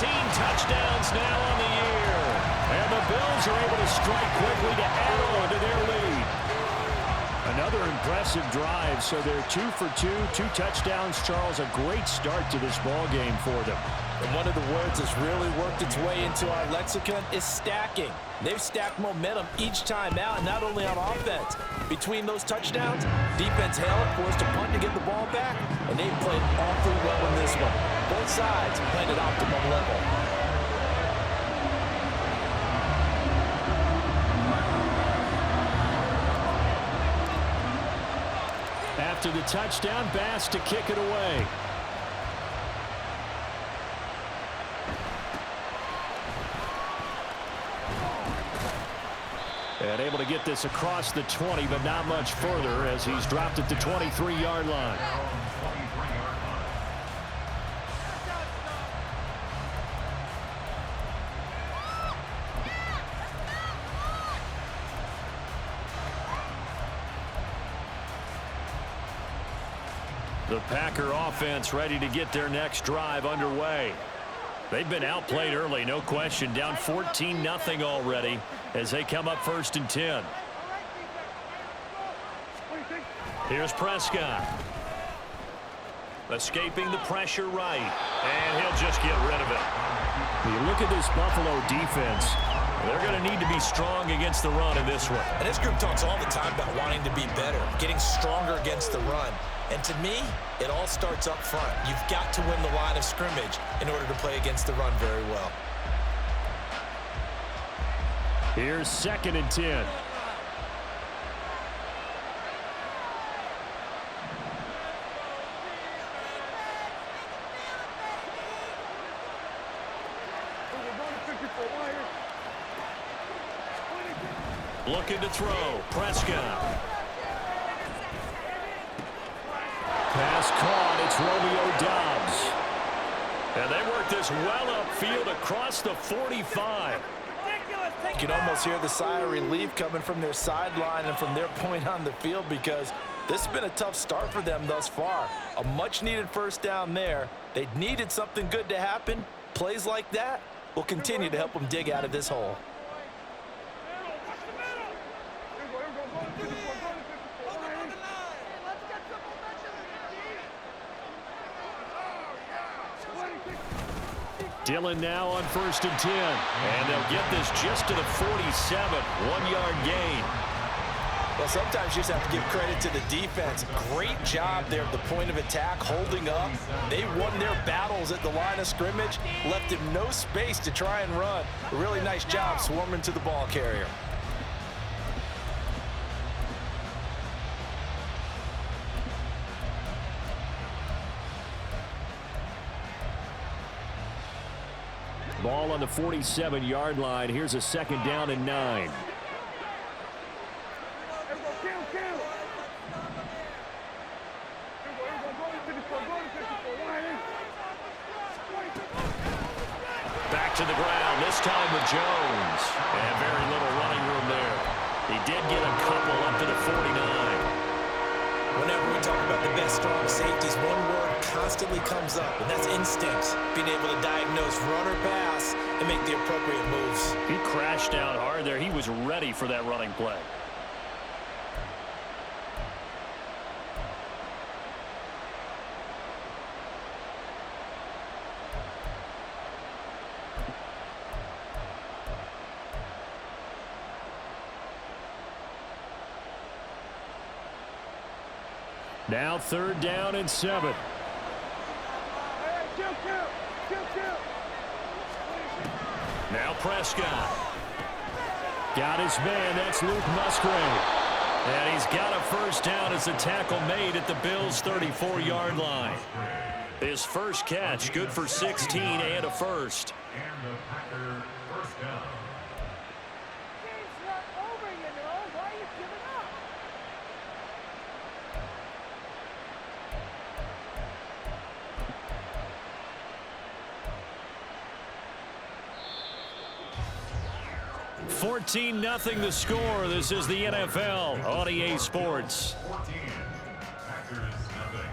touchdowns now on the year. And the Bills are able to strike quickly to add on to their lead. Another impressive drive, so they're 2 for 2, 2 touchdowns. Charles, a great start to this ball game for them. And one of the words that's really worked its way into our lexicon is stacking. They've stacked momentum each time out, not only on offense. Between those touchdowns, defense held, forced a punt to get the ball back, and they played awfully well in this one. Both sides playing at optimum level. After the touchdown, Bass to kick it away. And able to get this across the 20, but not much further as he's dropped at the 23-yard line. The Packer offense ready to get their next drive underway. They've been outplayed early, no question. Down 14-0 already as they come up 1st and 10. Here's Prescott. Escaping the pressure right. And he'll just get rid of it. You look at this Buffalo defense. They're going to need to be strong against the run in this one. And this group talks all the time about wanting to be better, getting stronger against the run. And to me, it all starts up front. You've got to win the line of scrimmage in order to play against the run very well. Here's 2nd and 10. Looking to throw. Prescott. Pass caught. It's Romeo Doubs. And they work this well upfield across the 45. You can almost hear the sigh of relief coming from their sideline and from their point on the field because this has been a tough start for them thus far. A much-needed first down there. They needed something good to happen. Plays like that will continue to help them dig out of this hole. Dillon now on 1st and 10. And they'll get this just to the 47. 1-yard gain. Well, sometimes you just have to give credit to the defense. Great job there at the point of attack, holding up. They won their battles at the line of scrimmage, left him no space to try and run. A really nice job swarming to the ball carrier. Ball on the 47-yard line. Here's a 2nd down and 9. Back to the ground, this time with Jones. And very little running room there. He did get a couple up to the 49. Whenever we talk about the best strong safeties, one word constantly comes up, and that's instinct. Being able to diagnose run or pass and make the appropriate moves. He crashed down hard there. He was ready for that running play. Now 3rd down and 7. Now Prescott. Got his man. That's Luke Musgrave. And he's got a first down as a tackle made at the Bills' 34-yard line. His first catch, good for 16 and a first. And the Packer first down. Game's not over, you know. Why are you giving up? 14-0 the score. This is the NFL on EA Sports. 14. Packers nothing.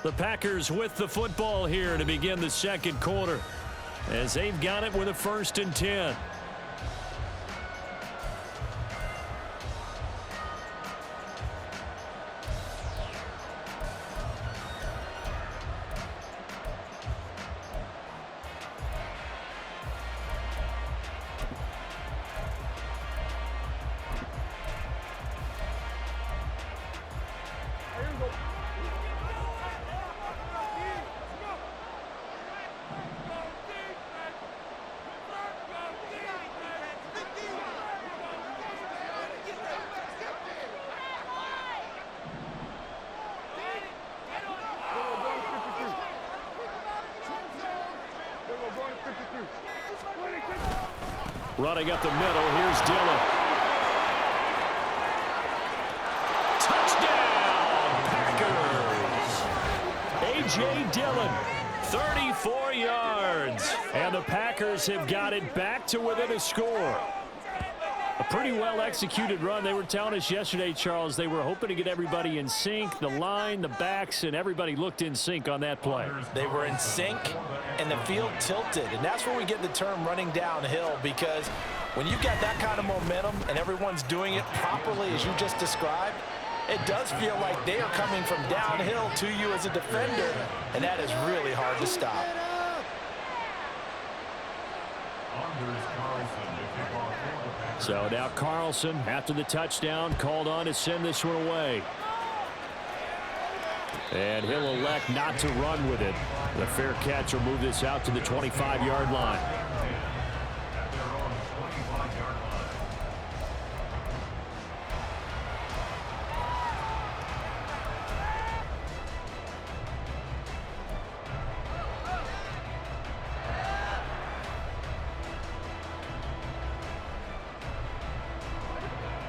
The Packers with the football here to begin the second quarter, as they've got it with a 1st and 10. Running up the middle, here's Dillon. Touchdown, Packers! A.J. Dillon, 34 yards. And the Packers have got it back to within a score. A pretty well-executed run. They were telling us yesterday, Charles, they were hoping to get everybody in sync. The line, the backs, and everybody looked in sync on that play. They were in sync, and the field tilted. And that's where we get the term running downhill, because when you've got that kind of momentum and everyone's doing it properly as you just described, it does feel like they are coming from downhill to you as a defender, and that is really hard to stop. So now Carlson, after the touchdown, called on to send this one away. And he'll elect not to run with it. The fair catch will move this out to the 25-yard line.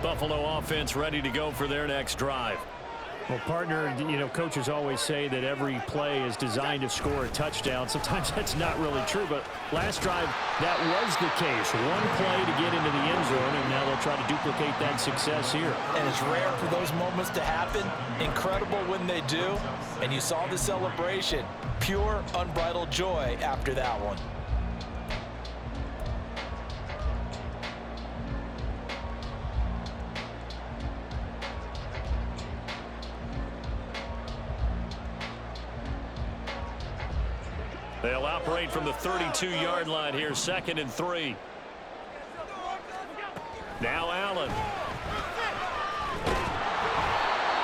Buffalo offense ready to go for their next drive. Well, partner, you know, coaches always say that every play is designed to score a touchdown. Sometimes that's not really true, but last drive, that was the case. One play to get into the end zone, and now they'll try to duplicate that success here. And it's rare for those moments to happen. Incredible when they do. And you saw the celebration. Pure, unbridled joy after that one. They'll operate from the 32-yard line here, 2nd and 3. Now Allen.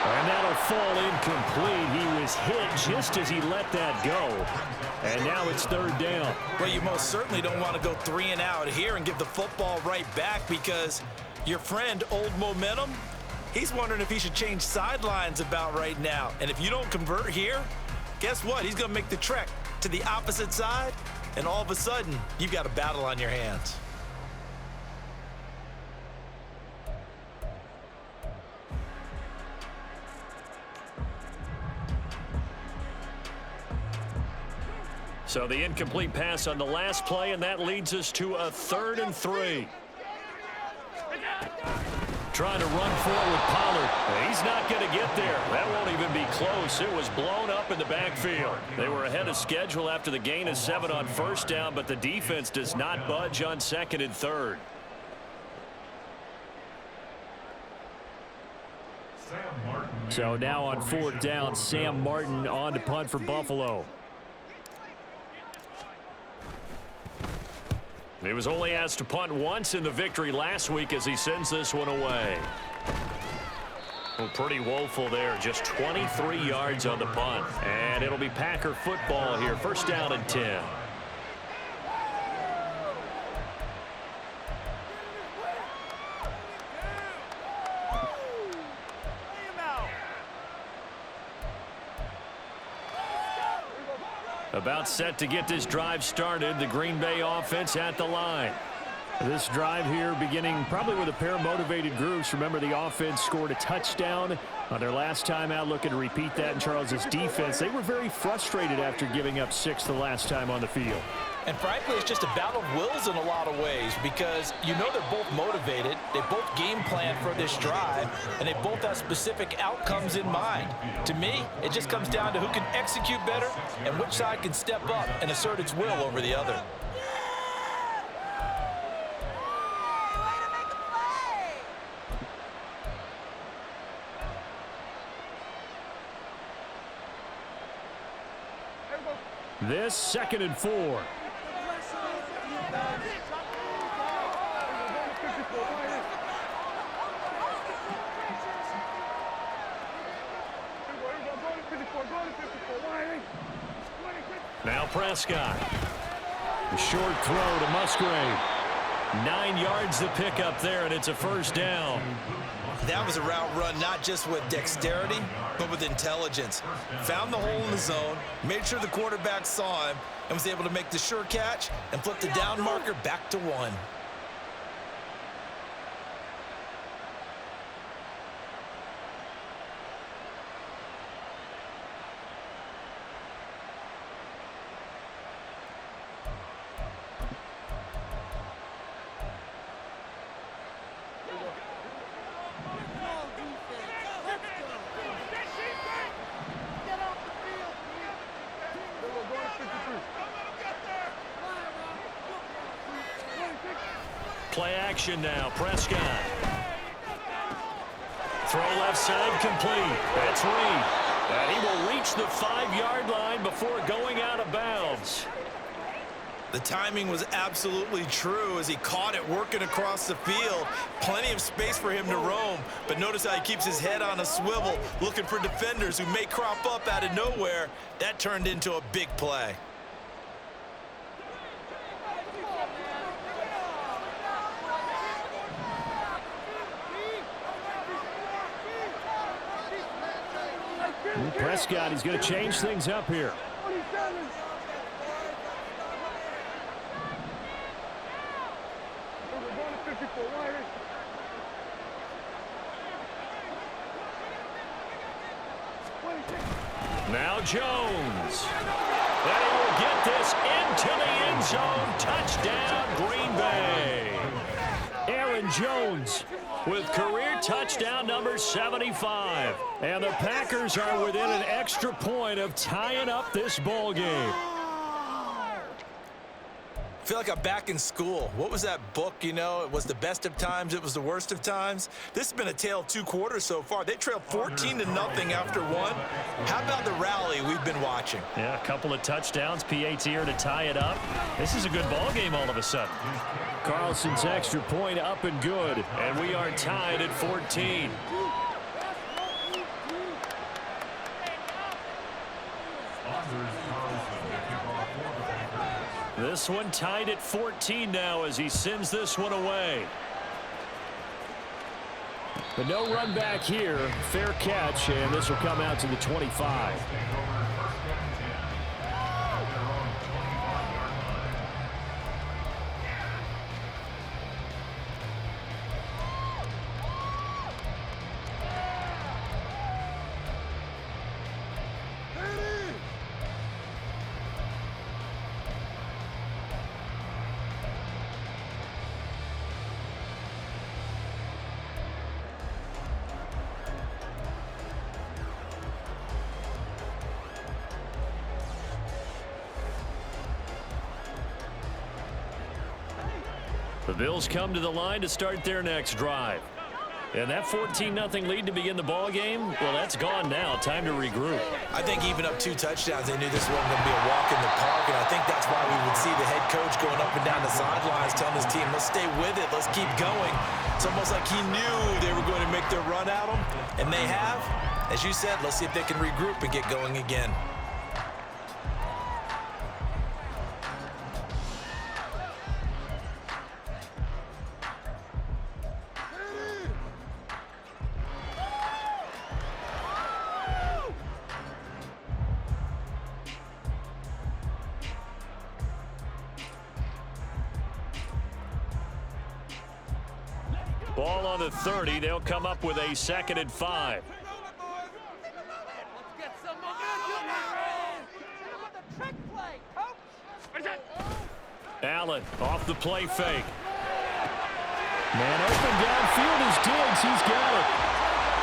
And that'll fall incomplete. He was hit just as he let that go. And now it's 3rd down. Well, you most certainly don't want to go 3 and out here and give the football right back, because your friend, Old Momentum, he's wondering if he should change sidelines about right now. And if you don't convert here, guess what? He's going to make the trek to the opposite side, and all of a sudden, you've got a battle on your hands. So the incomplete pass on the last play, and that leads us to a 3rd and 3. Trying to run forward with Pollard. He's not going to get there. That won't even be close. It was blown up in the backfield. They were ahead of schedule after the gain of 7 on 1st down, but the defense does not budge on 2nd and 3rd. So now on 4th down, Sam Martin on to punt for Buffalo. He was only asked to punt once in the victory last week as he sends this one away. Well, pretty woeful there. Just 23 yards on the punt. And it'll be Packer football here. 1st down and 10. About set to get this drive started. The Green Bay offense at the line. This drive here beginning probably with a pair of motivated groups. Remember, the offense scored a touchdown On their last time out, looking to repeat that in Charles's defense. They were very frustrated after giving up 6 the last time on the field. And frankly, it's just a battle of wills in a lot of ways because you know they're both motivated, they both game plan for this drive, and they both have specific outcomes in mind. To me, it just comes down to who can execute better and which side can step up and assert its will over the other. This 2nd and 4. Now Prescott. A short throw to Musgrave. 9 yards to pick up there, and it's a first down. That was a route run not just with dexterity, but with intelligence. Found the hole in the zone, made sure the quarterback saw him, and was able to make the sure catch and flip the down marker back to 1. Play action now. Prescott. Throw left side complete. That's Reed. And he will reach the 5-yard line before going out of bounds. The timing was absolutely true as he caught it working across the field. Plenty of space for him to roam, but notice how he keeps his head on a swivel, looking for defenders who may crop up out of nowhere. That turned into a big play. Prescott, he's going to change things up here. Now Jones. And he will get this into the end zone. Touchdown, Green Bay. Aaron Jones with career touchdown number 75. And the Packers are within an extra point of tying up this ball game. I feel like I'm back in school. What was that book, you know? It was the best of times, it was the worst of times. This has been a tale of 2 quarters so far. They trailed 14-0 after 1. How about the rally we've been watching? Yeah, a couple of touchdowns. PAT here to tie it up. This is a good ball game all of a sudden. Carlson's extra point up and good. And we are tied at 14. This one tied at 14 now as he sends this one away. But no run back here. Fair catch, and this will come out to the 25. The Bills come to the line to start their next drive. And that 14-0 lead to begin the ball game, well, that's gone now. Time to regroup. I think even up 2 touchdowns, they knew this wasn't going to be a walk in the park, and I think that's why we would see the head coach going up and down the sidelines telling his team, let's stay with it, let's keep going. It's almost like he knew they were going to make their run at him, and they have. As you said, let's see if they can regroup and get going again. Ball on the 30. They'll come up with a 2nd and 5. Allen off the play fake. Man open downfield is Diggs. He's got it.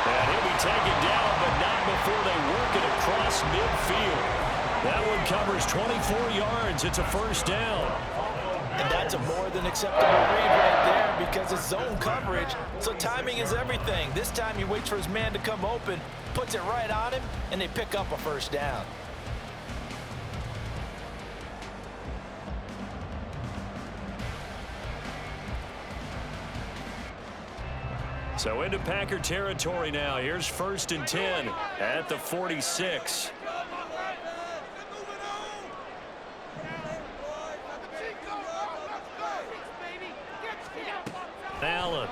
And he'll be taken down, but not before they work it across midfield. That one covers 24 yards. It's a first down. And that's a more than acceptable read right there because it's zone coverage, so timing is everything. This time he waits for his man to come open, puts it right on him, and they pick up a first down. So into Packer territory now. Here's 1st and 10 at the 46. Allen.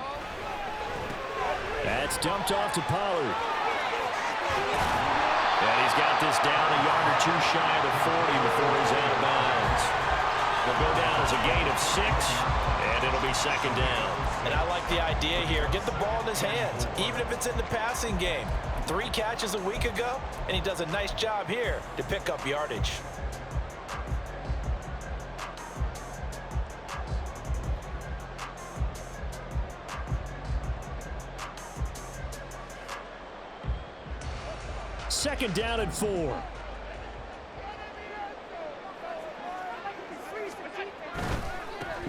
That's dumped off to Pollard. And he's got this down a yard or two shy of the 40 before he's out of bounds. Will go down as a gain of 6, and it'll be 2nd down. And I like the idea here. Get the ball in his hands, even if it's in the passing game. 3 catches a week ago, and he does a nice job here to pick up yardage. Second down and 4.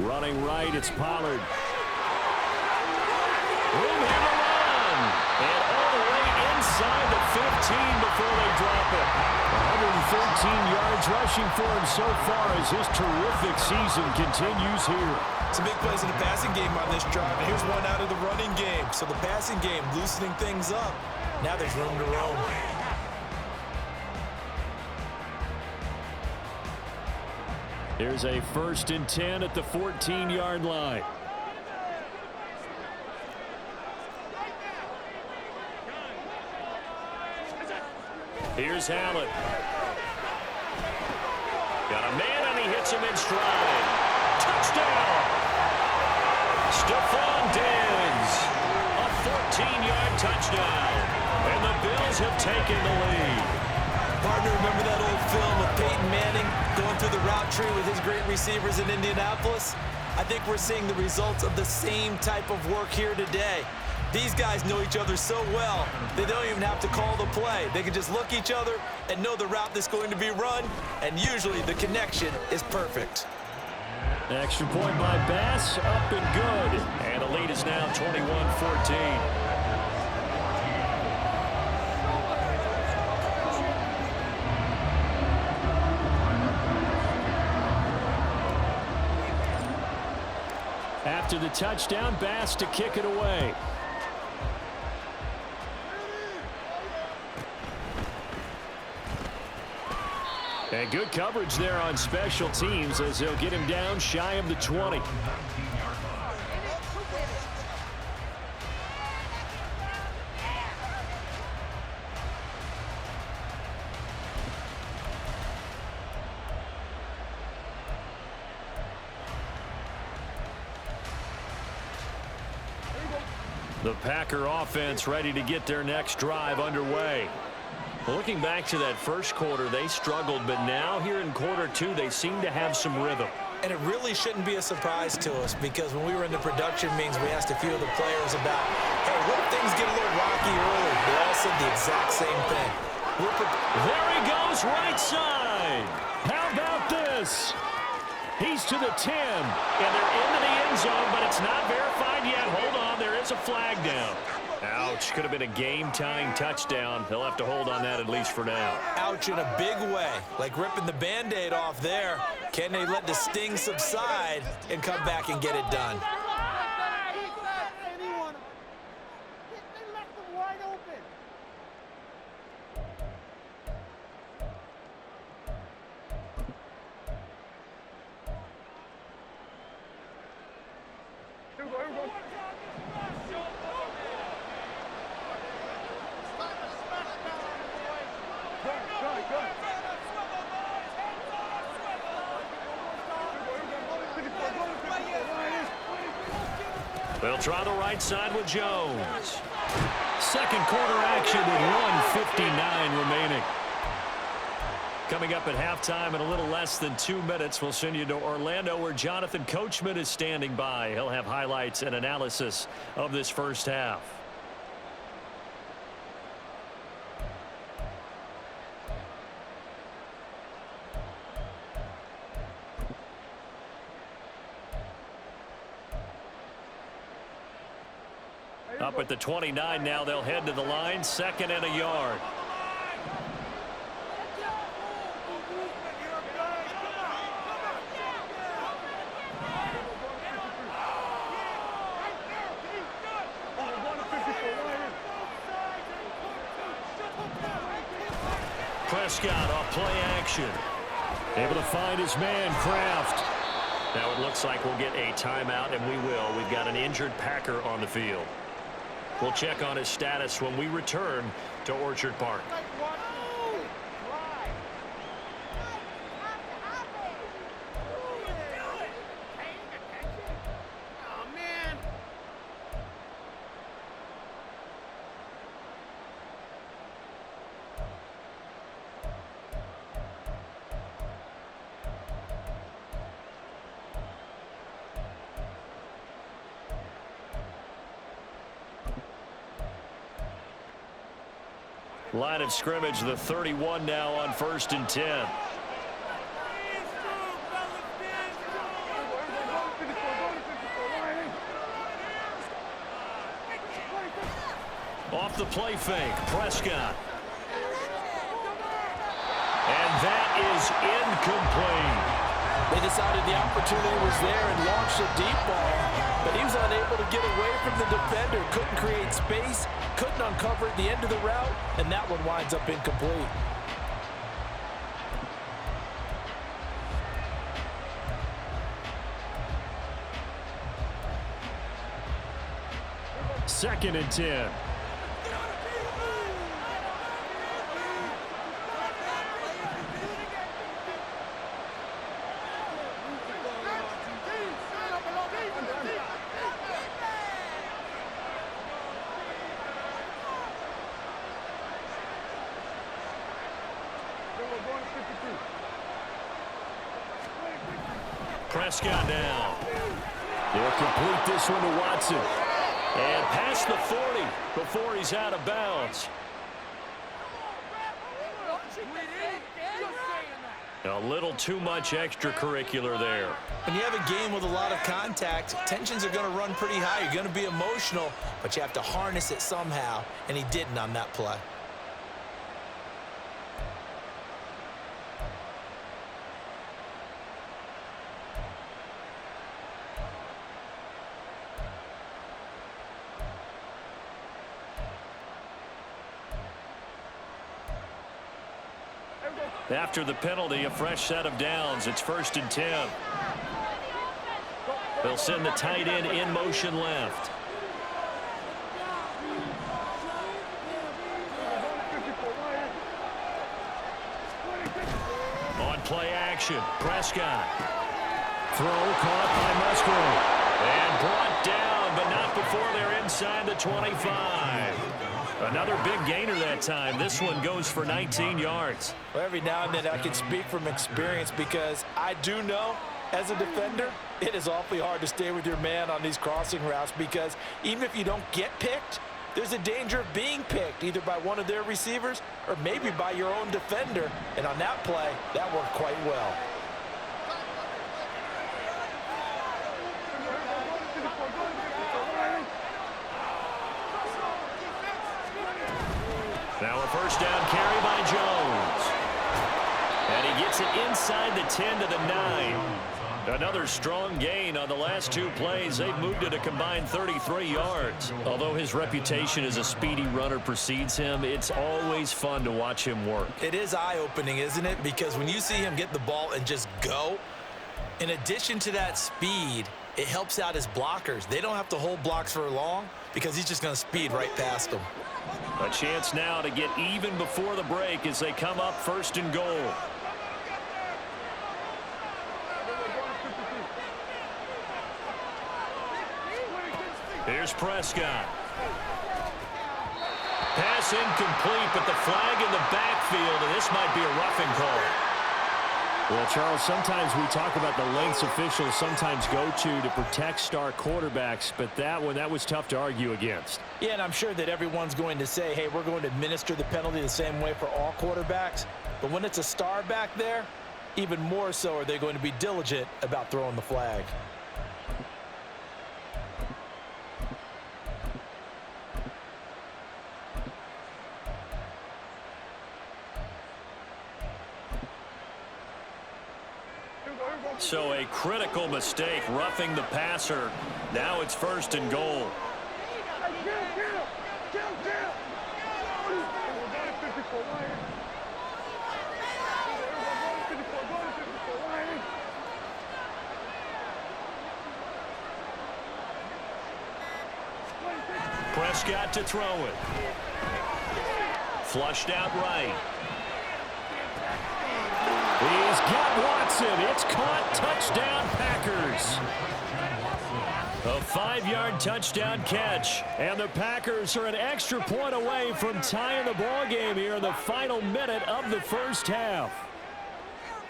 Running right, it's Pollard. Room here to run. And all the way inside the 15 before they drop it. 113 yards rushing for him so far as his terrific season continues here. Some big plays in the passing game on this drive, and here's one out of the running game. So the passing game loosening things up. Now there's room to roam. Here's a 1st and 10 at the 14-yard line. Here's Allen. Got a man, and he hits him in stride. Touchdown! Stephon Diggs. A 14-yard touchdown. And the Bills have taken the lead. Partner, remember that old film of Peyton Manning going through the route tree with his great receivers in Indianapolis? I think we're seeing the results of the same type of work here today. These guys know each other so well, they don't even have to call the play. They can just look each other and know the route that's going to be run, and usually the connection is perfect. Extra point by Bass, up and good. And the lead is now 21-14. After the touchdown, Bass to kick it away. And good coverage there on special teams as they'll get him down shy of the 20. The Packer offense ready to get their next drive underway. Looking back to that first quarter, they struggled, but now here in quarter 2, they seem to have some rhythm. And it really shouldn't be a surprise to us because when we were in the production meetings, we asked a few of the players about, hey, what if things get a little rocky early? They all said the exact same thing. There he goes, right side. How about this? He's to the 10, and they're into the end zone, but it's not verified yet. Hold on, there is a flag down. Ouch, could have been a game-tying touchdown. They'll have to hold on that at least for now. Ouch in a big way, like ripping the Band-Aid off there. Can they let the sting subside and come back and get it done? They'll try the right side with Jones. Second quarter action with 1:59 remaining. Coming up at halftime in a little less than 2 minutes, we'll send you to Orlando where Jonathan Coachman is standing by. He'll have highlights and analysis of this first half. Up at the 29 now, they'll head to the line, 2nd and a yard. Prescott off play action. Able to find his man, Kraft. Now it looks like we'll get a timeout, and we will. We've got an injured Packer on the field. We'll check on his status when we return to Orchard Park. Line of scrimmage, the 31 now on 1st and 10. Off the play fake, Prescott. And that is incomplete. They decided the opportunity was there and launched a deep ball, but he was unable to get away from the defender. Couldn't create space, couldn't uncover at the end of the route, and that one winds up incomplete. Second and 10. Prescott now. They'll complete this one to Watson. And past the 40 before he's out of bounds. A little too much extracurricular there. When you have a game with a lot of contact, tensions are going to run pretty high. You're going to be emotional, but you have to harness it somehow, and he didn't on that play. After the penalty, a fresh set of downs. It's 1st and 10. They'll send the tight end in motion left. On play action, Prescott. Throw caught by Musgrave. And brought down, but not before they're inside the 25. Another big gainer that time. This one goes for 19 yards. Well, every now and then I can speak from experience because I do know as a defender, it is awfully hard to stay with your man on these crossing routes because even if you don't get picked, there's a danger of being picked either by one of their receivers or maybe by your own defender. And on that play, that worked quite well. Now a first down carry by Jones. And he gets it inside the 10 to the 9. Another strong gain on the last 2 plays. They've moved it a combined 33 yards. Although his reputation as a speedy runner precedes him, it's always fun to watch him work. It is eye-opening, isn't it? Because when you see him get the ball and just go, in addition to that speed, it helps out his blockers. They don't have to hold blocks for long because he's just going to speed right past them. A chance now to get even before the break as they come up 1st and goal. Here's Prescott. Pass incomplete, but the flag in the backfield, and this might be a roughing call. Well, Charles, sometimes we talk about the lengths officials sometimes go to protect star quarterbacks, but that was tough to argue against. Yeah, and I'm sure that everyone's going to say, hey, we're going to administer the penalty the same way for all quarterbacks. But when it's a star back there, even more so are they going to be diligent about throwing the flag. So a critical mistake, roughing the passer. Now it's 1st and goal. Prescott to throw it. Flushed out right. He's got Watson. It's caught. Touchdown, Packers. A 5-yard touchdown catch. And the Packers are an extra point away from tying the ball game here in the final minute of the first half.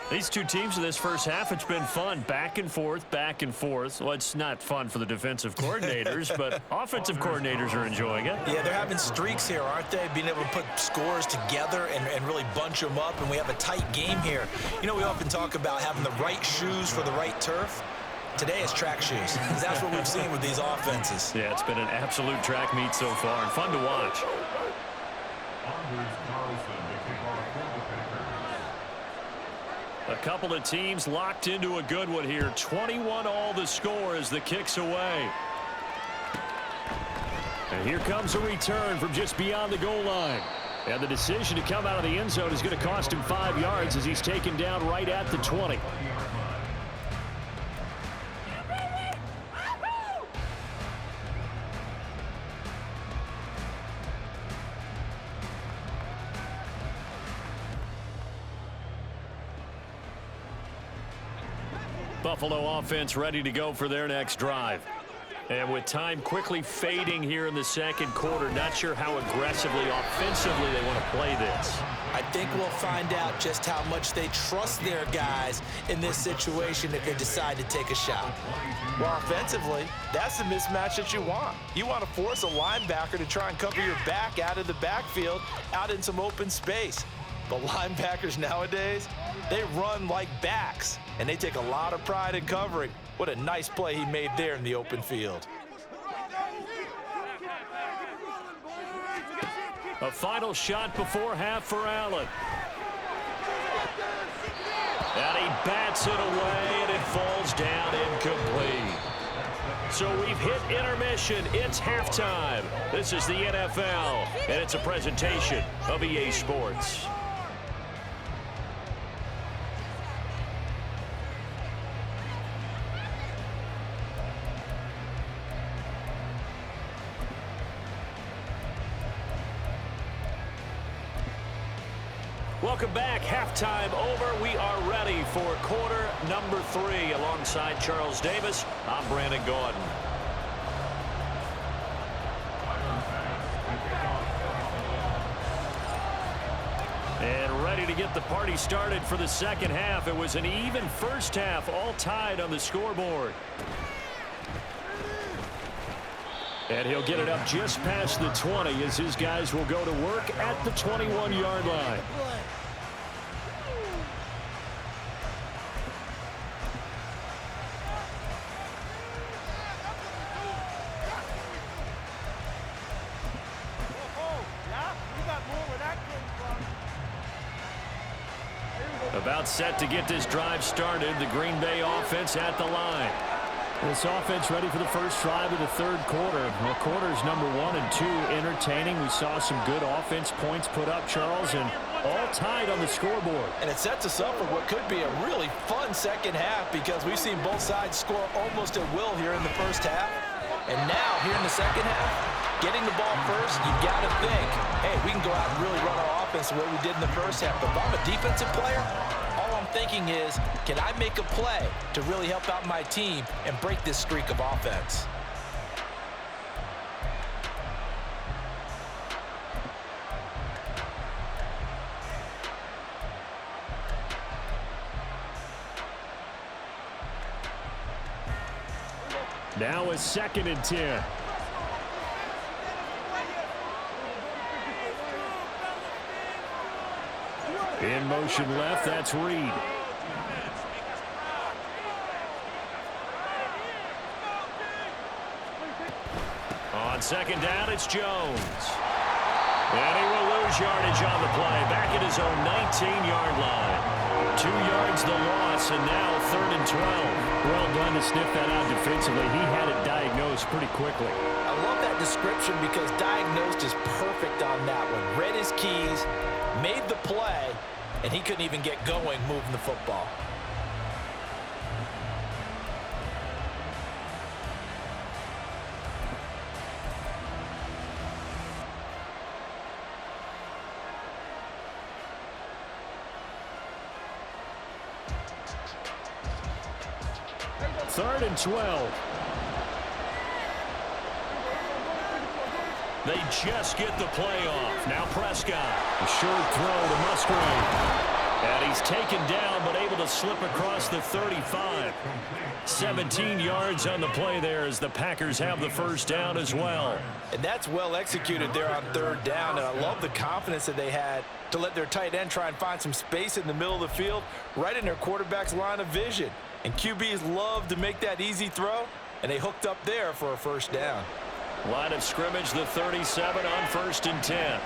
These two teams in this first half, it's been fun. Back and forth, back and forth. Well, it's not fun for the defensive coordinators, but offensive coordinators are enjoying it. Yeah, they're having streaks here, aren't they? Being able to put scores together and really bunch them up, and we have a tight game here. You know, we often talk about having the right shoes for the right turf. Today is track shoes, because that's what we've seen with these offenses. Yeah, it's been an absolute track meet so far, and fun to watch. A couple of teams locked into a good one here. 21-all the score as the kick's away. And here comes a return from just beyond the goal line. And the decision to come out of the end zone is going to cost him 5 yards as he's taken down right at the 20. Buffalo offense ready to go for their next drive. And with time quickly fading here in the second quarter, not sure how aggressively, offensively they want to play this. I think we'll find out just how much they trust their guys in this situation if they decide to take a shot. Well, offensively, that's the mismatch that you want. You want to force a linebacker to try and cover your back out of the backfield, out in some open space. But linebackers nowadays, they run like backs, and they take a lot of pride in covering. What a nice play he made there in the open field. A final shot before half for Allen. And he bats it away, and it falls down incomplete. So we've hit intermission. It's halftime. This is the NFL, and it's a presentation of EA Sports. Welcome back. Halftime over. We are ready for quarter number 3. Alongside Charles Davis, I'm Brandon Gordon. And ready to get the party started for the second half. It was an even first half, all tied on the scoreboard. And he'll get it up just past the 20 as his guys will go to work at the 21-yard line. About set to get this drive started. The Green Bay offense at the line. This offense ready for the first drive of the third quarter. Well, quarters number 1 and 2 entertaining. We saw some good offense points put up, Charles, and all tied on the scoreboard. And it sets us up for what could be a really fun second half because we've seen both sides score almost at will here in the first half. And now, here in the second half, getting the ball first, you got to think, hey, we can go out and really run our offense the way we did in the first half. But if I'm a defensive player, all I'm thinking is, can I make a play to really help out my team and break this streak of offense? Now a 2nd and 10. In motion left, that's Reed. On 2nd down, it's Jones. And he will lose yardage on the play. Back at his own 19-yard line. 2 yards the loss, and now 3rd and 12. Well done to sniff that out defensively. He had it diagnosed pretty quickly. I love that description because diagnosed is perfect on that one. Read his keys, made the play, and he couldn't even get going moving the football. Third and 12. They just get the play off. Now Prescott. A short throw to Musgrave. And he's taken down but able to slip across the 35. 17 yards on the play there as the Packers have the first down as well. And that's well executed there on 3rd down. And I love the confidence that they had to let their tight end try and find some space in the middle of the field, right in their quarterback's line of vision. And QBs love to make that easy throw, and they hooked up there for a first down. Line of scrimmage, the 37 on 1st and 10.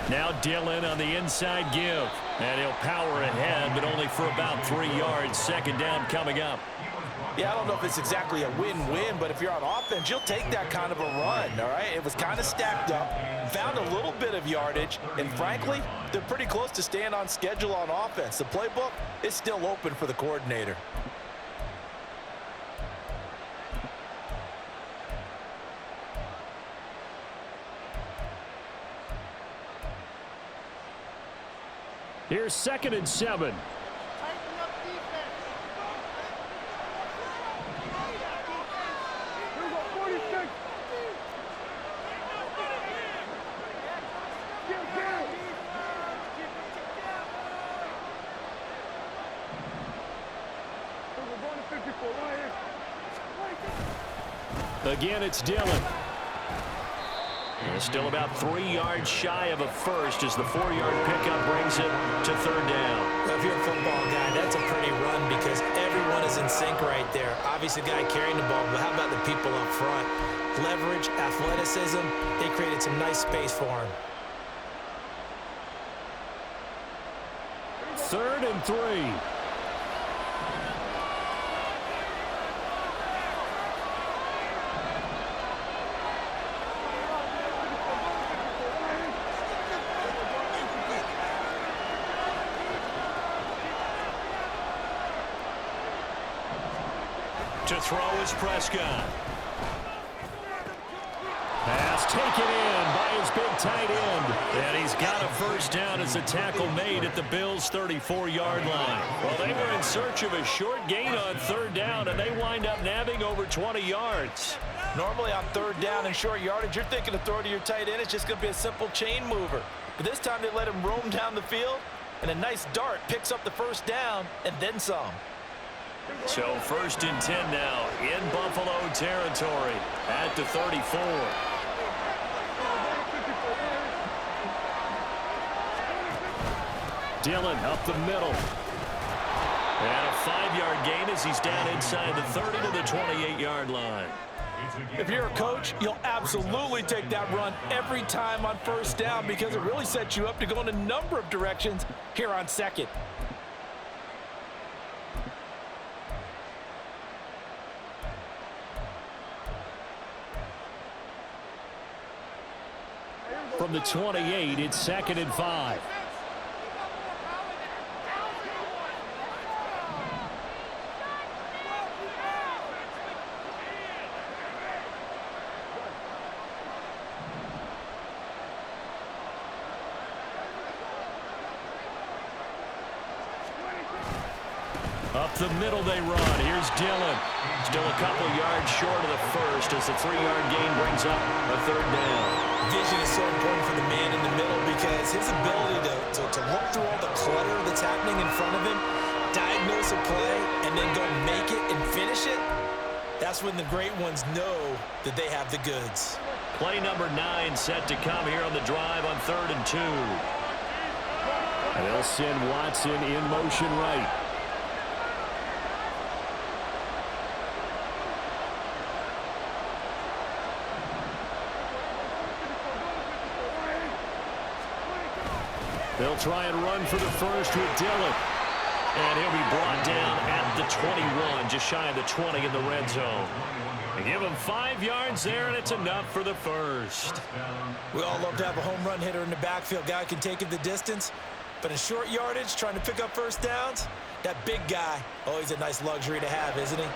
Now Dillon on the inside give. And he'll power ahead, but only for about 3 yards. 2nd down coming up. Yeah, I don't know if it's exactly a win-win, but if you're on offense, you'll take that kind of a run, all right? It was kind of stacked up, found a little bit of yardage, and frankly, they're pretty close to staying on schedule on offense. The playbook is still open for the coordinator. Here's 2nd and 7. Again, it's Dillon. And still about 3 yards shy of a first as the 4-yard pickup brings it to 3rd down. Well, if you're a football guy, that's a pretty run because everyone is in sync right there. Obviously, the guy carrying the ball, but how about the people up front? Leverage, athleticism, they created some nice space for him. 3rd and 3. To throw is Prescott. Pass taken in by his big tight end. And he's got a first down as a tackle made at the Bills' 34-yard line. Well, they were in search of a short gain on 3rd down, and they wind up nabbing over 20 yards. Normally on 3rd down and short yardage, you're thinking to throw to your tight end. It's just going to be a simple chain mover. But this time they let him roam down the field, and a nice dart picks up the first down and then some. So 1st and 10 now in Buffalo territory at the 34. Dillon up the middle. And a 5-yard gain as he's down inside the 30 to the 28-yard line. If you're a coach, you'll absolutely take that run every time on 1st down because it really sets you up to go in a number of directions here on 2nd. From the 28, it's 2nd and 5. A Up the middle they run. Here's Dillon. Still a couple yards short of the first as the 3-yard gain brings up a third down. Vision is so important for the man in the middle because his ability to look through all the clutter that's happening in front of him, diagnose a play, and then go make it and finish it, that's when the great ones know that they have the goods. Play number 9 set to come here on the drive on 3rd and 2. And they'll send Watson in motion right. They'll try and run for the first with Dillon. And he'll be brought down at the 21, just shy of the 20 in the red zone. They give him 5 yards there, and it's enough for the first. We all love to have a home run hitter in the backfield. Guy can take it the distance. But in short yardage, trying to pick up first downs, that big guy, always a nice luxury to have, isn't he?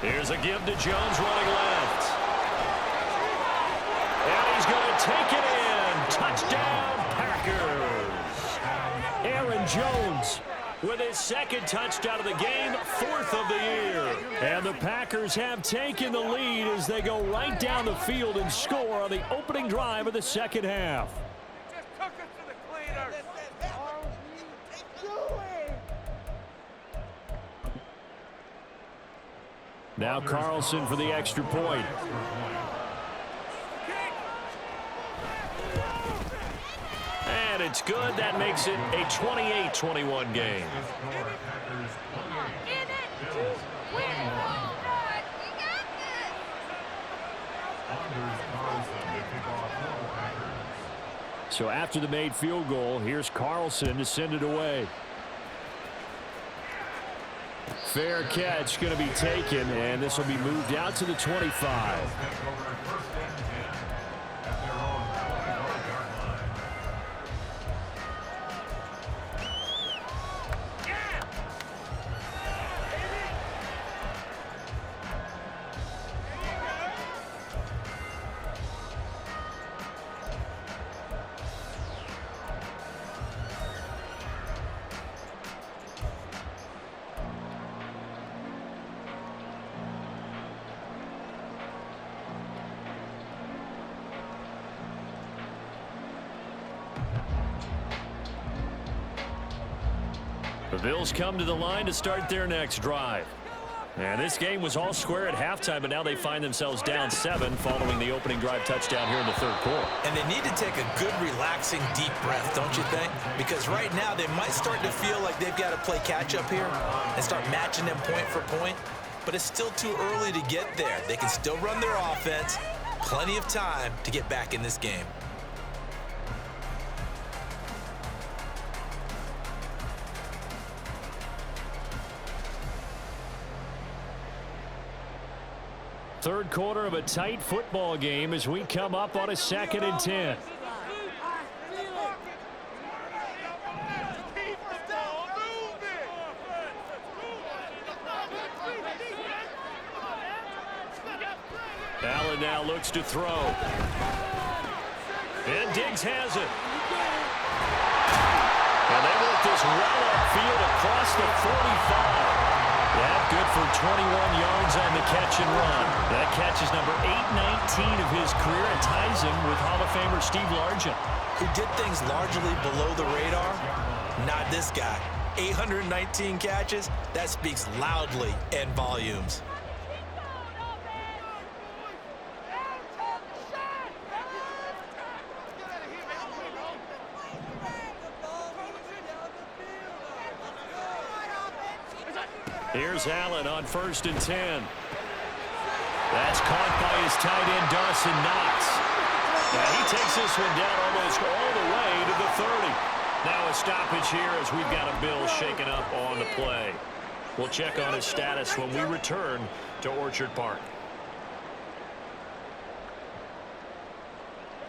Here's a give to Jones running left. And he's going to take it in. Touchdown, Packers. Aaron Jones with his second touchdown of the game, 4th of the year. And the Packers have taken the lead as they go right down the field and score on the opening drive of the second half. Just took it to the cleaners. Are we doing? Now Carlson for the extra point. And it's good. That makes it a 28-21 game. So after the made field goal, here's Carlson to send it away. Fair catch going to be taken, and this will be moved out to the 25. The Bills come to the line to start their next drive. And this game was all square at halftime, but now they find themselves down 7 following the opening drive touchdown here in the third quarter. And they need to take a good, relaxing, deep breath, don't you think? Because right now they might start to feel like they've got to play catch-up here and start matching them point for point. But it's still too early to get there. They can still run their offense. Plenty of time to get back in this game. Third quarter of a tight football game as we come up on a 2nd and 10. Allen now looks to throw. And Diggs has it. And they work this well upfield across the 45. Yeah, good for 21 yards on the catch and run. That catch is number 819 of his career and ties him with Hall of Famer Steve Largent. Who did things largely below the radar? Not this guy. 819 catches, that speaks loudly in volumes. Here's Allen on 1st and 10. That's caught by his tight end, Dawson Knox. Now he takes this one down almost all the way to the 30. Now a stoppage here as we've got a Bill shaken up on the play. We'll check on his status when we return to Orchard Park.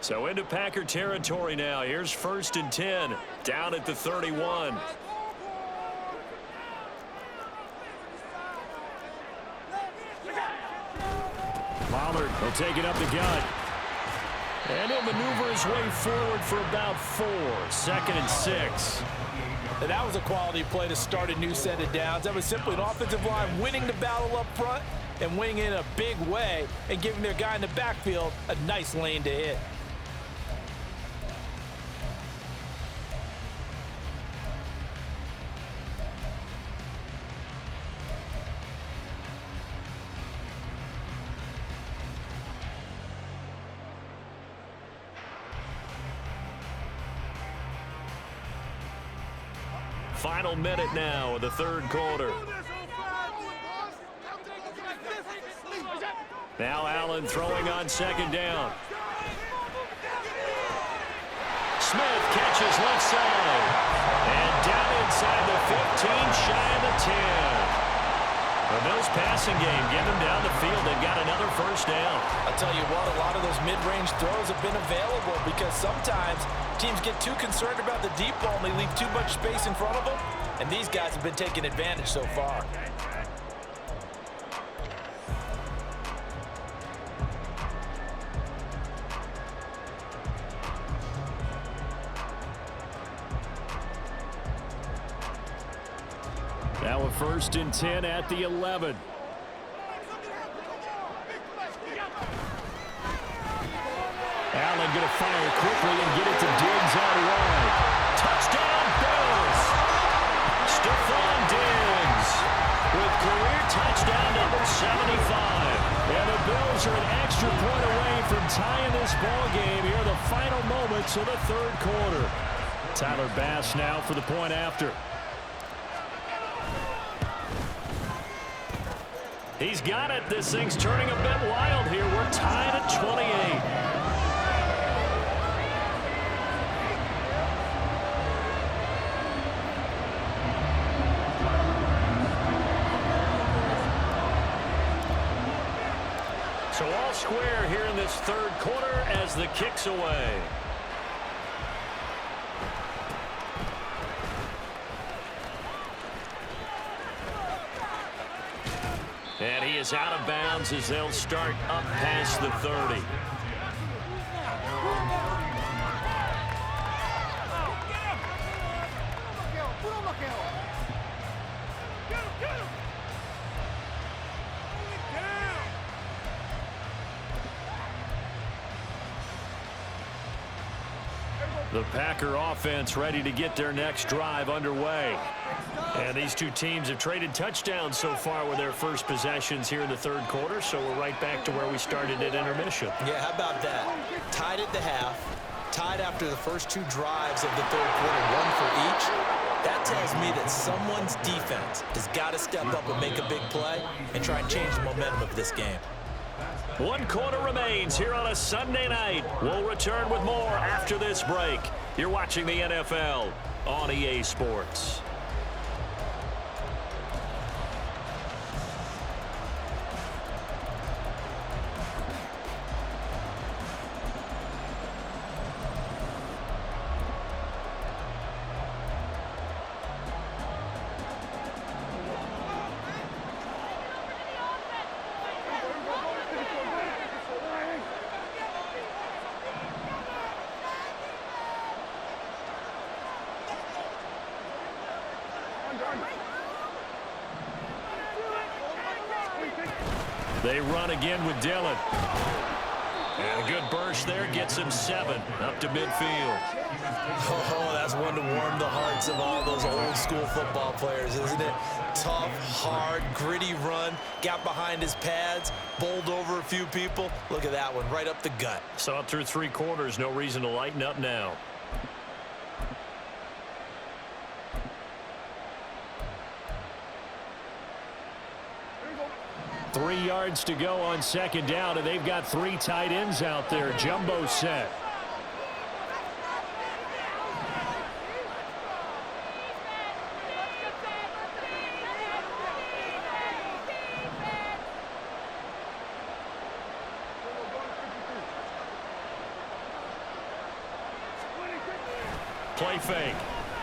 So into Packer territory now. Here's 1st and 10 down at the 31. Pollard will take it up the gut. And he'll maneuver his way forward for about 4. 2nd and 6. And that was a quality play to start a new set of downs. That was simply an offensive line winning the battle up front and winning in a big way and giving their guy in the backfield a nice lane to hit. Final minute now of the third quarter. Now Allen throwing on 2nd down. Smith catches left side. And down inside the 15, shy of the 10. The Bills passing game getting them down the field. They've got another first down. I'll tell you what, a lot of those mid-range throws have been available because sometimes teams get too concerned about the deep ball and they leave too much space in front of them. And these guys have been taking advantage so far. Now a 1st and 10 at the 11. Allen going to fire quickly and get it to Diggs out wide. Touchdown Bills! Stephon Diggs with career touchdown number 75. And the Bills are an extra point away from tying this ball game here in the final moments of the third quarter. Tyler Bass now for the point after. He's got it. This thing's turning a bit wild here. We're tied at 28. So all square here in this third quarter as the kick's away. And he is out of bounds as they'll start up past the 30. The Packer offense ready to get their next drive underway. And these two teams have traded touchdowns so far with their first possessions here in the third quarter, so we're right back to where we started at intermission. Yeah, how about that? Tied at the half, tied after the first 2 drives of the third quarter, 1 for each. That tells me that someone's defense has got to step up and make a big play and try and change the momentum of this game. 1 quarter remains here on a Sunday night. We'll return with more after this break. You're watching the NFL on EA Sports. They run again with Dillon. And a good burst there gets him 7 up to midfield. Oh, that's one to warm the hearts of all those old school football players, isn't it? Tough, hard, gritty run, got behind his pads, bowled over a few people. Look at that one, right up the gut. Saw it through 3 quarters, no reason to lighten up now. Three yards to go on 2nd down, and they've got 3 tight ends out there. Jumbo set. Play fake.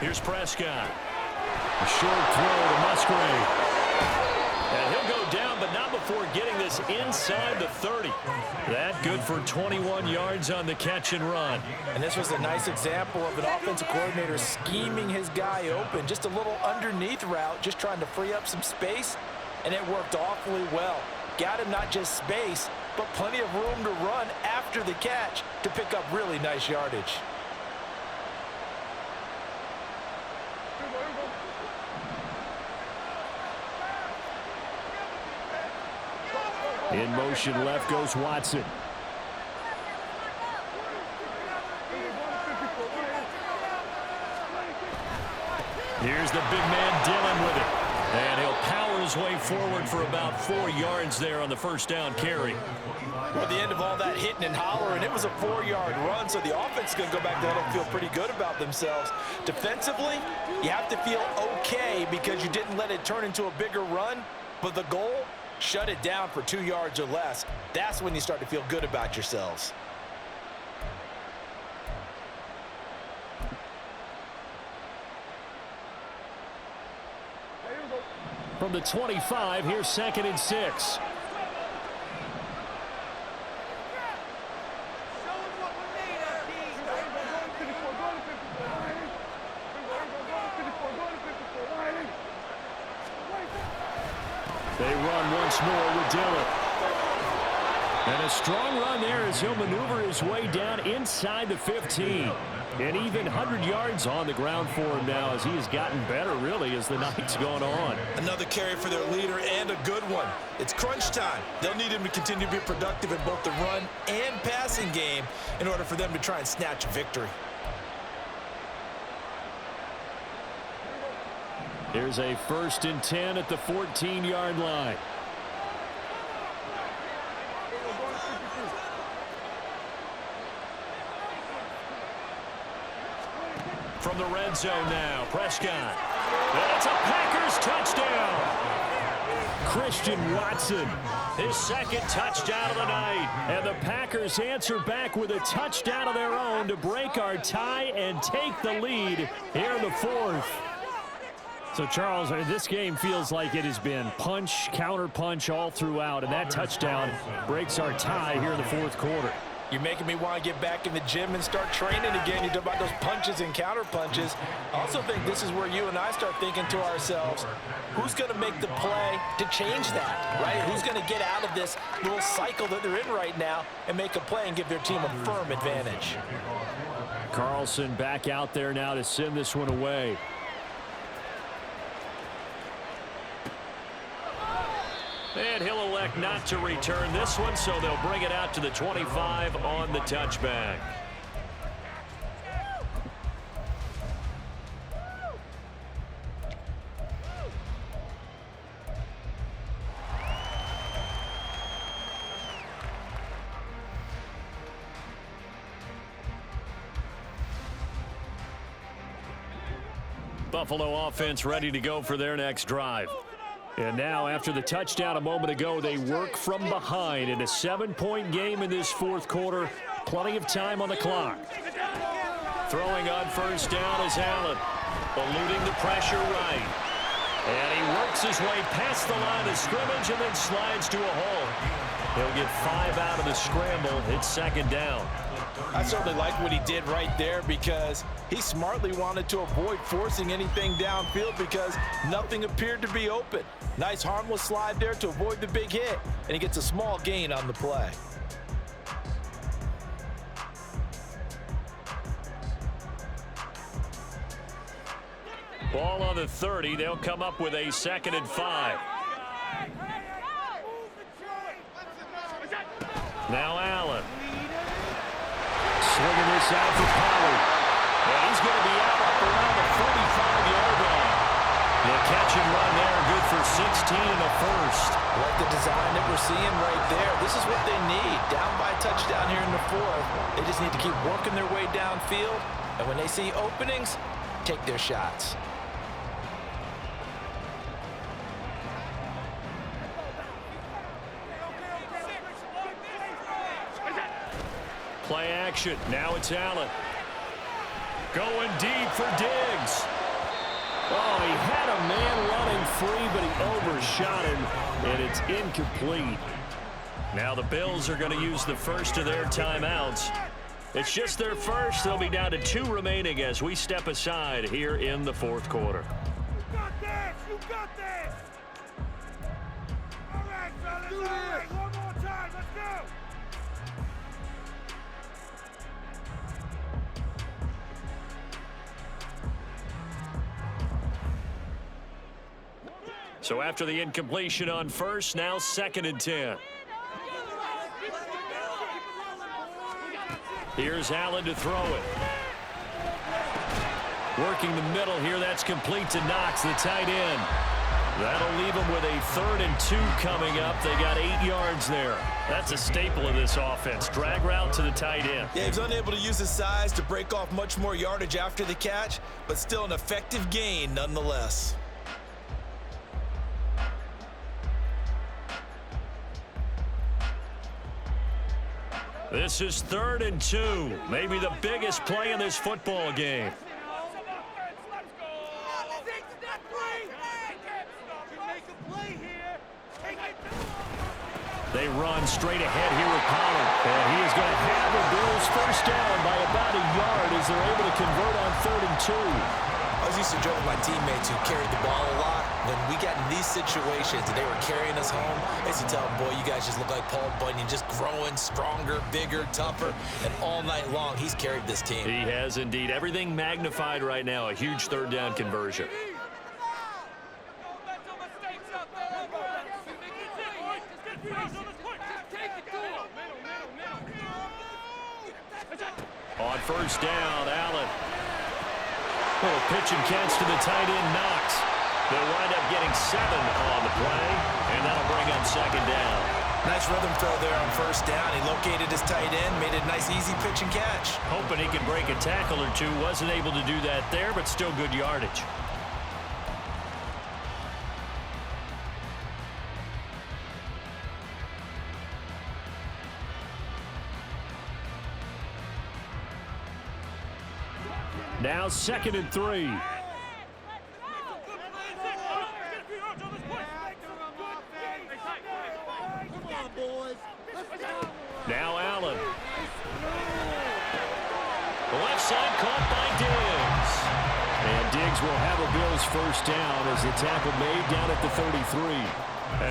Here's Prescott. A short throw to Musgrave. And he'll go down, but not before getting this inside the 30. That good for 21 yards on the catch and run. And this was a nice example of an offensive coordinator scheming his guy open. Just a little underneath route, just trying to free up some space, and it worked awfully well. Got him not just space, but plenty of room to run after the catch to pick up really nice yardage. In motion left goes Watson. Here's the big man Dillon with it. And he'll power his way forward for about 4 yards there on the first down carry. Well, at the end of all that hitting and hollering, it was a 4-yard run, so the offense is going to go back there and feel pretty good about themselves. Defensively, you have to feel okay because you didn't let it turn into a bigger run, but the goal, shut it down for 2 yards or less. That's when you start to feel good about yourselves. From the 25, here's 2nd and 6. They run once more with Dillon. And a strong run there as he'll maneuver his way down inside the 15. And even 100 yards on the ground for him now as he has gotten better, really, as the night's gone on. Another carry for their leader and a good one. It's crunch time. They'll need him to continue to be productive in both the run and passing game in order for them to try and snatch a victory. Here's a 1st and 10 at the 14-yard line. From the red zone now, Prescott. That's a Packers touchdown. Christian Watson, his 2nd touchdown of the night. And the Packers answer back with a touchdown of their own to break our tie and take the lead here in the 4th. So, Charles, this game feels like it has been punch, counter-punch all throughout, and that touchdown breaks our tie here in the 4th quarter. You're making me want to get back in the gym and start training again. You talk about those punches and counter punches. I also think this is where you and I start thinking to ourselves, who's going to make the play to change that, right? Who's going to get out of this little cycle that they're in right now and make a play and give their team a firm advantage? Carlson back out there now to send this one away. And he'll elect not to return this one, so they'll bring it out to the 25 on the touchback. Buffalo offense ready to go for their next drive. And now, after the touchdown a moment ago, they work from behind in a 7-point game in this 4th quarter. Plenty of time on the clock. Throwing on 1st down is Allen, eluding the pressure right. And he works his way past the line of scrimmage and then slides to a hole. He'll get 5 out of the scramble. It's 2nd down. I certainly like what he did right there because he smartly wanted to avoid forcing anything downfield because nothing appeared to be open. Nice harmless slide there to avoid the big hit, and he gets a small gain on the play. Ball on the 30. They'll come up with a 2nd and 5. Now Allen. Swinging this out for Pollard. And he's going to be out up around the 45-yard line. The catch and run there, good for 16 and a 1st. Like the design that we're seeing right there. This is what they need. Down by a touchdown here in the 4th. They just need to keep working their way downfield. And when they see openings, take their shots. Play action. Now it's Allen. Going deep for Diggs. Oh, he had a man running free, but he overshot him, and it's incomplete. Now the Bills are going to use the first of their timeouts. It's just their first. They'll be down to 2 remaining as we step aside here in the fourth quarter. You got this! You got this! All right, fellas, all right. One more time, let's go! So after the incompletion on first, now 2nd and 10. Here's Allen to throw it. Working the middle here, that's complete to Knox, the tight end. That'll leave them with a 3rd and 2 coming up. They got 8 yards there. That's a staple of this offense. Drag route to the tight end. Yeah, he was unable to use his size to break off much more yardage after the catch, but still an effective gain nonetheless. This is 3rd and 2. Maybe the biggest play in this football game. They run straight ahead here with Pollard. And he is going to have the Bills first down by about a yard as they're able to convert on 3rd and 2. I was used to joke with my teammates who carried the ball a lot. When we got in these situations and they were carrying us home, I used to tell them, boy, you guys just look like Paul Bunyan, just growing stronger, bigger, tougher. And all night long, he's carried this team. He has indeed. Everything magnified right now. A huge 3rd down conversion. On first down, Allen. Little pitch and catch to the tight end, Knox. They'll wind up getting 7 on the play, and that'll bring up 2nd down. Nice rhythm throw there on first down. He located his tight end, made a nice easy pitch and catch. Hoping he can break a tackle or two. Wasn't able to do that there, but still good yardage. Now 2nd and 3. Now Allen. The left side caught by Diggs. And Diggs will have a Bills first down as the tackle made down at the 33.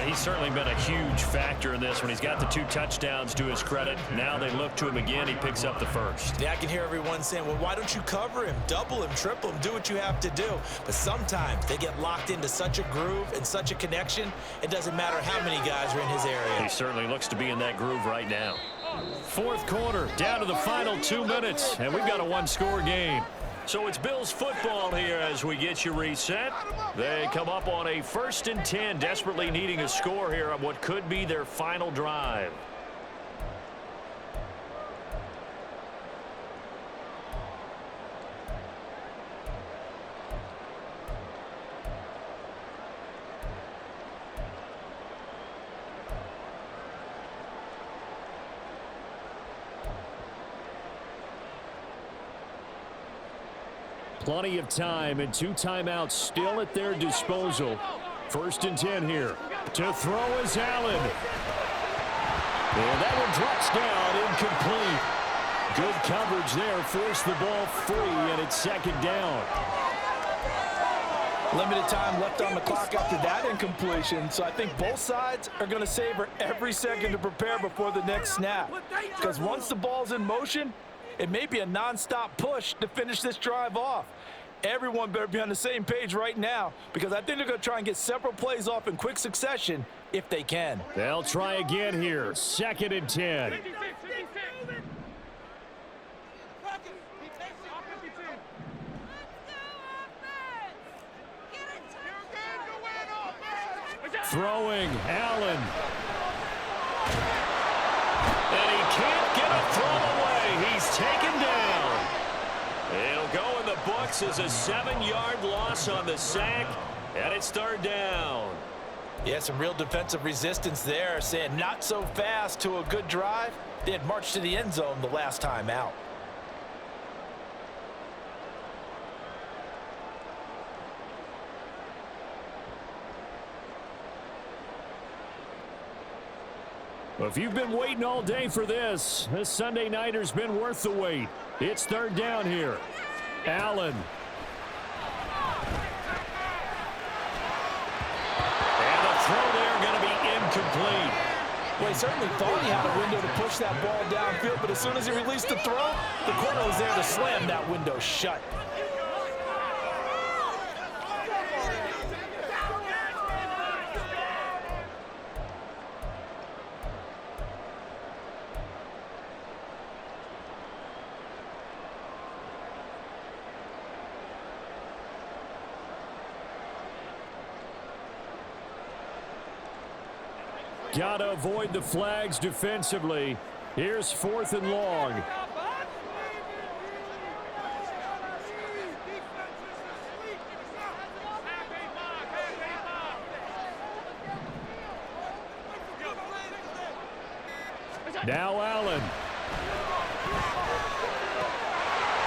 He's certainly been a huge factor in this when he's got the 2 touchdowns to his credit. Now they look to him again. He picks up the first. Yeah, I can hear everyone saying, well, why don't you cover him, double him, triple him, do what you have to do. But sometimes they get locked into such a groove and such a connection, it doesn't matter how many guys are in his area. He certainly looks to be in that groove right now. Fourth quarter, down to the final 2 minutes, and we've got a 1-score game. So it's Bills football here as we get you reset. They come up on a 1st and 10, desperately needing a score here on what could be their final drive. Plenty of time and 2 timeouts still at their disposal. 1st and 10 here. To throw is Allen. And that one drops down, incomplete. Good coverage there, forced the ball free, and it's 2nd down. Limited time left on the clock after that incompletion, so I think both sides are going to savor every second to prepare before the next snap. Because once the ball's in motion, it may be a non-stop push to finish this drive off. Everyone better be on the same page right now because I think they're going to try and get several plays off in quick succession if they can. They'll try again here. 2nd and 10. Throwing, Allen. And he can't get a throw away. He's taken down. It'll go in the books as a 7-yard loss on the sack, and it's 3rd down. Yeah, some real defensive resistance there, saying not so fast to a good drive. They had marched to the end zone the last time out. If you've been waiting all day for this Sunday nighter's been worth the wait. It's third down here. Allen. And the throw there going to be incomplete. Well, he certainly thought he had a window to push that ball downfield, but as soon as he released the throw, the corner was there to slam that window shut. Got to avoid the flags defensively. Here's 4th and long. Now Allen.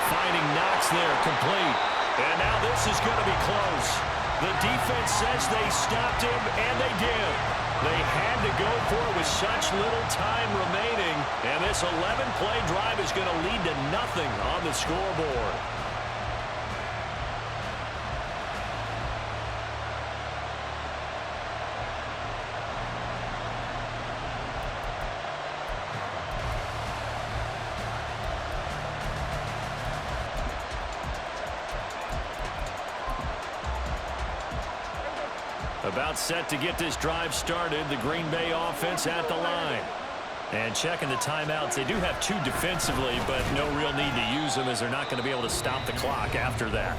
Finding Knox there, complete. And now this is going to be close. The defense says they stopped him, and they did. They had to go for it with such little time remaining, and this 11-play drive is going to lead to nothing on the scoreboard. About set to get this drive started, the Green Bay offense at the line. And checking the timeouts, they do have 2 defensively, but no real need to use them as they're not going to be able to stop the clock after that.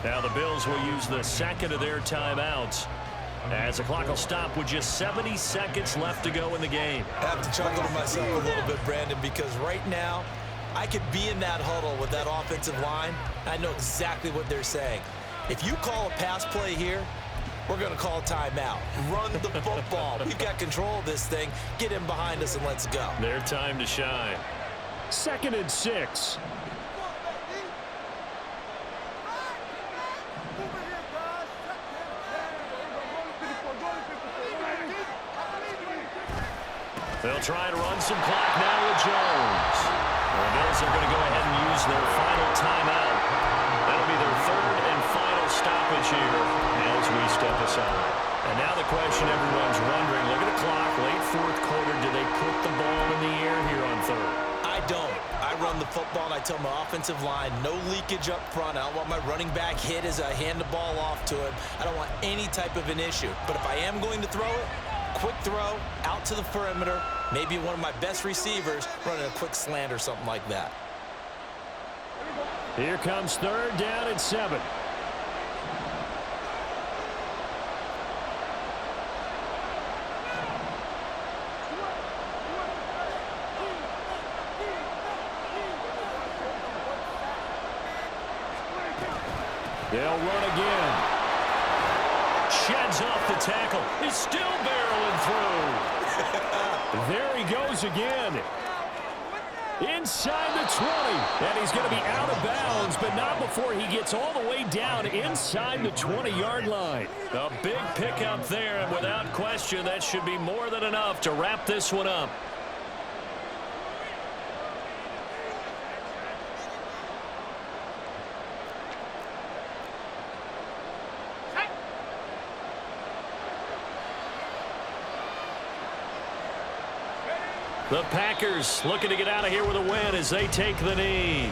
Now the Bills will use the second of their timeouts as the clock will stop with just 70 seconds left to go in the game. I have to chuckle to myself a little bit, Brandon, because right now I could be in that huddle with that offensive line. I know exactly what they're saying. If you call a pass play here, we're going to call timeout. Run the football. We've got control of this thing. Get in behind us and let's go. Their time to shine. 2nd and 6. They'll try to run some clock now with Jones. The Bills are going to go ahead and use their final timeout. That'll be their 3rd and final stoppage here as we step aside. And now the question everyone's wondering, look at the clock, late 4th quarter, do they put the ball in the air here on 3rd? I don't. I run the football and I tell my offensive line, no leakage up front. I don't want my running back hit as I hand the ball off to him. I don't want any type of an issue. But if I am going to throw it, quick throw, out to the perimeter, maybe one of my best receivers running a quick slant or something like that. Here comes 3rd down and 7. They'll run again. Sheds off the tackle. He's still barreling through. There he goes again. Inside the 20. And he's going to be out of bounds, but not before he gets all the way down inside the 20-yard line. A big pickup there, and without question, that should be more than enough to wrap this one up. The Packers looking to get out of here with a win as they take the knee.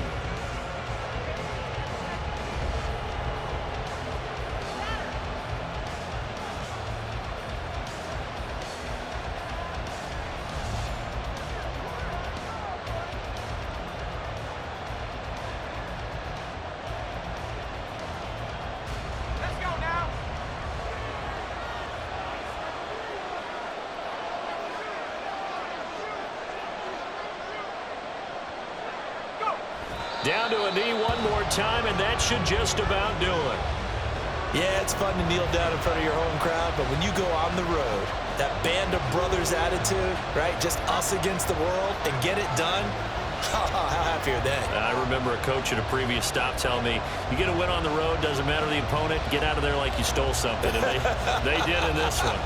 Down to a knee one more time, and that should just about do it. Yeah, it's fun to kneel down in front of your home crowd, but when you go on the road, that band of brothers attitude, right, just us against the world, and get it done, how happy are they? I remember a coach at a previous stop telling me, you get a win on the road, doesn't matter the opponent, get out of there like you stole something, and they did in this one.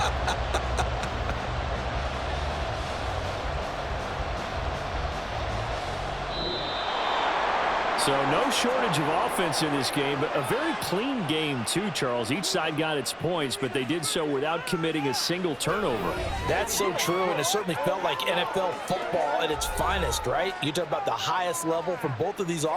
So no shortage of offense in this game, but a very clean game too, Charles. Each side got its points, but they did so without committing a single turnover. That's so true, and it certainly felt like NFL football at its finest, right? You talk about the highest level from both of these